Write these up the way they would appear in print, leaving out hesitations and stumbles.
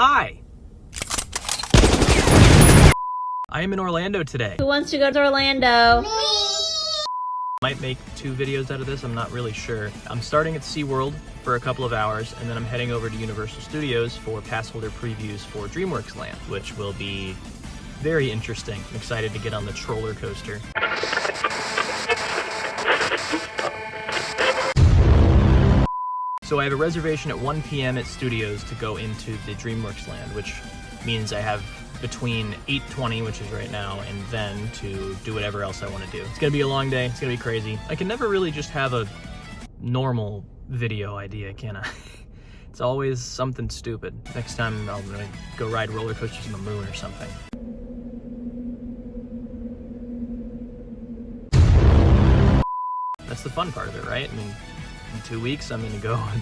Hi! I am in Orlando today. Who wants to go to Orlando? Might make 2 videos out of this, I'm not really sure. I'm starting at SeaWorld for a couple of hours, and then I'm heading over to Universal Studios for pass holder previews for DreamWorks Land, which will be very interesting. I'm excited to get on the roller coaster. So I have a reservation at 1 p.m. at Studios to go into the DreamWorks Land, which means I have between 8:20, which is right now, and then to do whatever else I want to do. It's gonna be a long day, it's gonna be crazy. I can never really just have a normal video idea, can I? It's always something stupid. Next time I'm gonna go ride roller coasters on the moon or something. That's the fun part of it, right? I mean, in 2 weeks, I'm gonna go and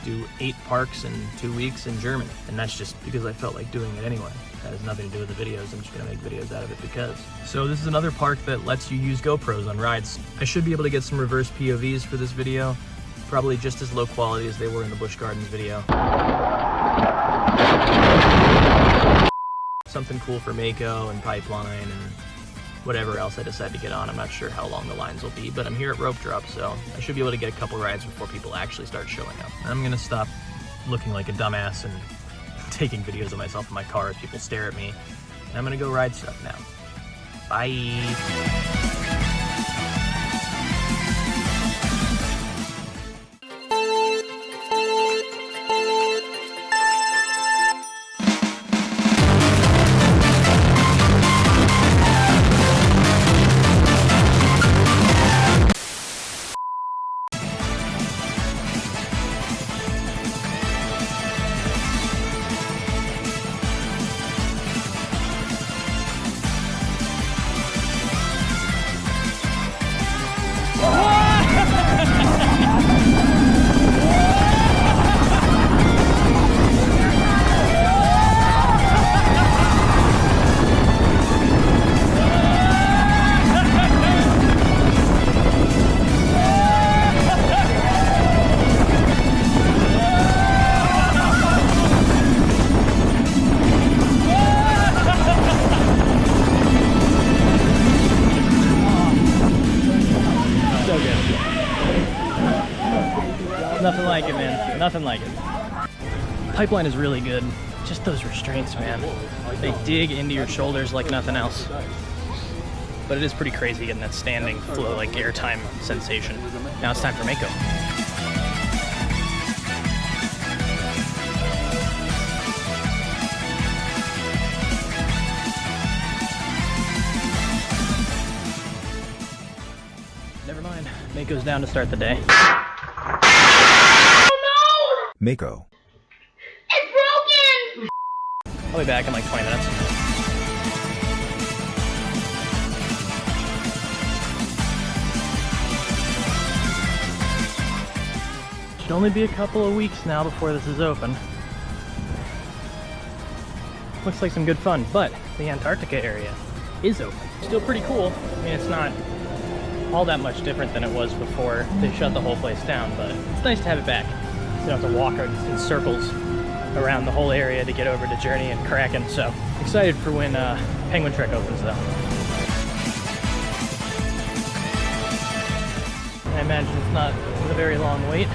do 8 parks in 2 weeks in Germany. And that's just because I felt like doing it anyway. That has nothing to do with the videos. I'm just gonna make videos out of it because. So this is another park that lets you use GoPros on rides. I should be able to get some reverse POVs for this video. Probably just as low quality as they were in the Busch Gardens video. Something cool for Mako and Pipeline and whatever else I decide to get on. I'm not sure how long the lines will be, but I'm here at Rope Drop, so I should be able to get a couple rides before people actually start showing up. I'm gonna stop looking like a dumbass and taking videos of myself in my car as people stare at me. And I'm gonna go ride stuff now. Bye. Nothing like it, man. Nothing like it. Pipeline is really good. Just those restraints, man. They dig into your shoulders like nothing else. But it is pretty crazy getting that standing flow, like airtime sensation. Now it's time for Mako. Never mind. Mako's down to start the day. Mako. It's broken! I'll be back in like 20 minutes. Should only be a couple of weeks now before this is open. Looks like some good fun, but the Antarctica area is open. Still pretty cool. I mean, it's not all that much different than it was before they shut the whole place down, but it's nice to have it back. So you don't have to walk in circles around the whole area to get over to Journey and Kraken. So excited for when Penguin Trek opens though. I imagine it's not a very long wait.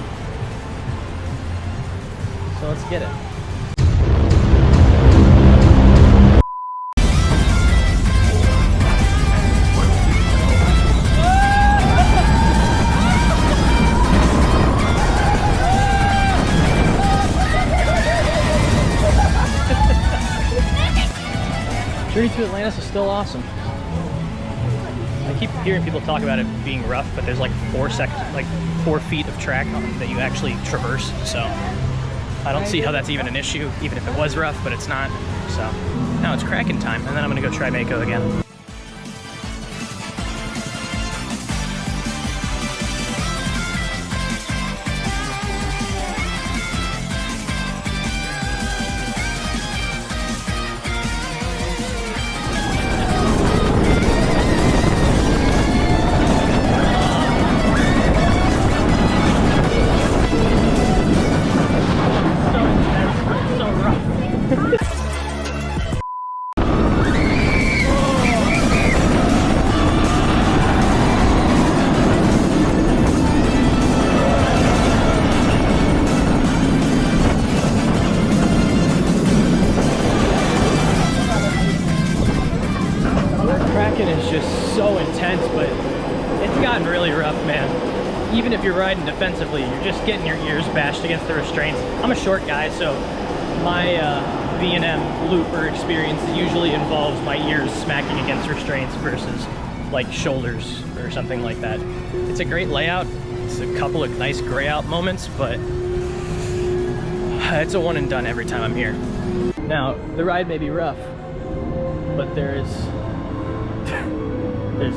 So let's get it. Journey to Atlantis is still awesome. I keep hearing people talk about it being rough, but there's like 4 feet of track that you actually traverse. So I don't see how that's even an issue, even if it was rough, but it's not. So now it's Kraken time, and then I'm gonna go try Mako again. So rough. was just so intense, but it's gotten really rough, man. Even if you're riding defensively, you're just getting your ears bashed against the restraints. I'm a short guy, so my V&M loop or experience usually involves my ears smacking against restraints versus like shoulders or something like that. It's a great layout. It's a couple of nice gray out moments, but it's a one and done every time I'm here. Now, the ride may be rough, but there's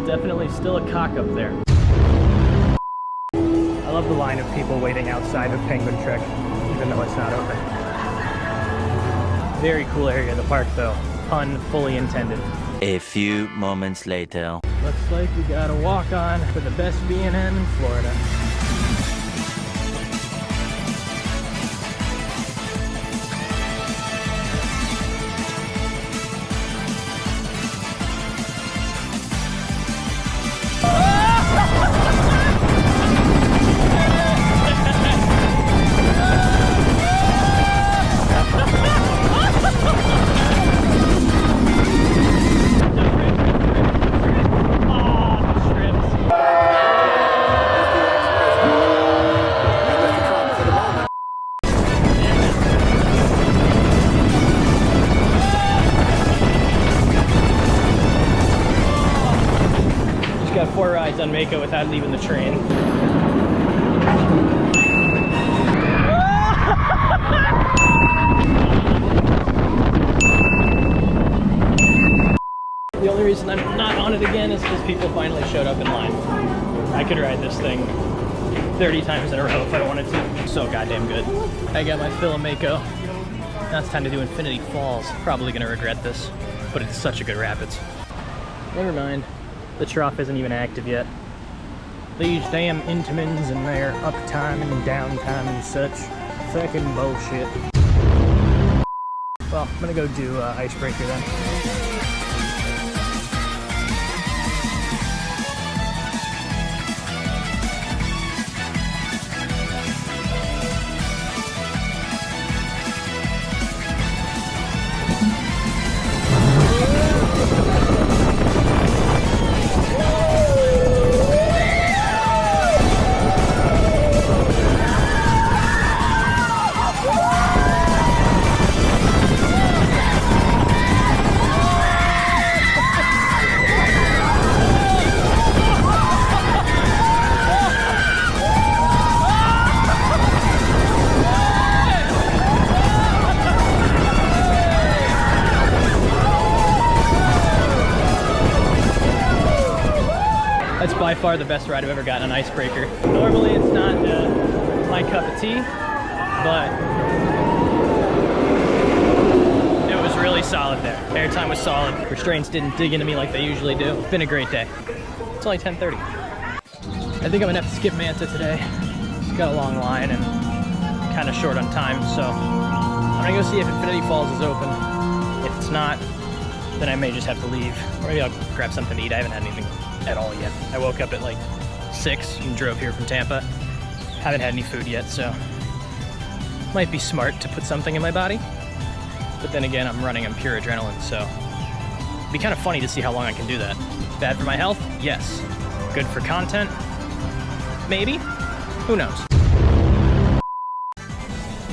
definitely still a cock up there. I love the line of people waiting outside of Penguin Trek, even though it's not open. Very cool area of the park though, pun fully intended. A few moments later. Looks like we got a walk on for the best V&M in Florida. Got 4 rides on Mako without leaving the train. The only reason I'm not on it again is because people finally showed up in line. I could ride this thing 30 times in a row if I wanted to. So goddamn good. I got my fill of Mako. Now it's time to do Infinity Falls. Probably gonna regret this, but it's such a good rapids. Never mind. The trough isn't even active yet. These damn Intamins and their uptime and downtime and such. Fucking bullshit. Well, I'm gonna go do Icebreaker then. That's by far the best ride I've ever gotten on Icebreaker. Normally it's not my cup of tea, but it was really solid there. Airtime was solid. Restraints didn't dig into me like they usually do. It's been a great day. It's only 10:30. I think I'm gonna have to skip Manta today. It's got a long line and kind of short on time, so I'm gonna go see if Infinity Falls is open. If it's not, then I may just have to leave. Or maybe I'll grab something to eat. I haven't had anything at all yet. I woke up at like 6 and drove here from Tampa. Haven't had any food yet, so might be smart to put something in my body. But then again, I'm running on pure adrenaline, so it'd be kind of funny to see how long I can do that. Bad for my health? Yes. Good for content? Maybe? Who knows?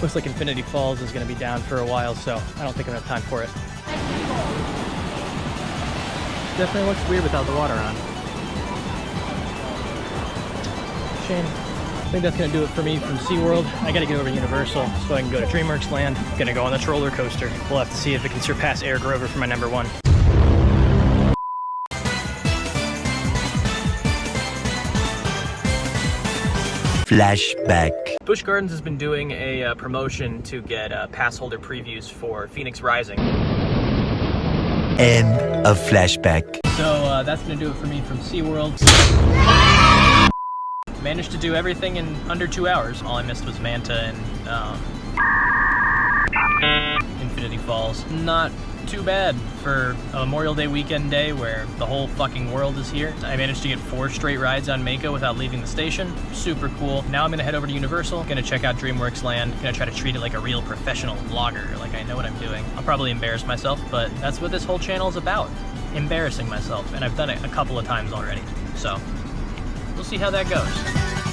Looks like Infinity Falls is going to be down for a while, so I don't think I have time for it. Definitely looks weird without the water on. Shame. I think that's gonna do it for me from SeaWorld. I gotta get over to Universal so I can go to DreamWorks Land. Gonna go on this roller coaster. We'll have to see if it can surpass Air Grover for my number 1. Flashback. Busch Gardens has been doing a promotion to get pass holder previews for Phoenix Rising. End of flashback. So that's gonna do it for me from SeaWorld. Managed to do everything in under 2 hours. All I missed was Manta and Infinity Falls. Not too bad for a Memorial Day weekend day where the whole fucking world is here. I managed to get 4 straight rides on Mako without leaving the station. Super cool. Now I'm gonna head over to Universal, gonna check out DreamWorks Land, gonna try to treat it like a real professional vlogger, like I know what I'm doing. I'll probably embarrass myself, but that's what this whole channel is about. embarrassing myself, and I've done it a couple of times already. So we'll see how that goes.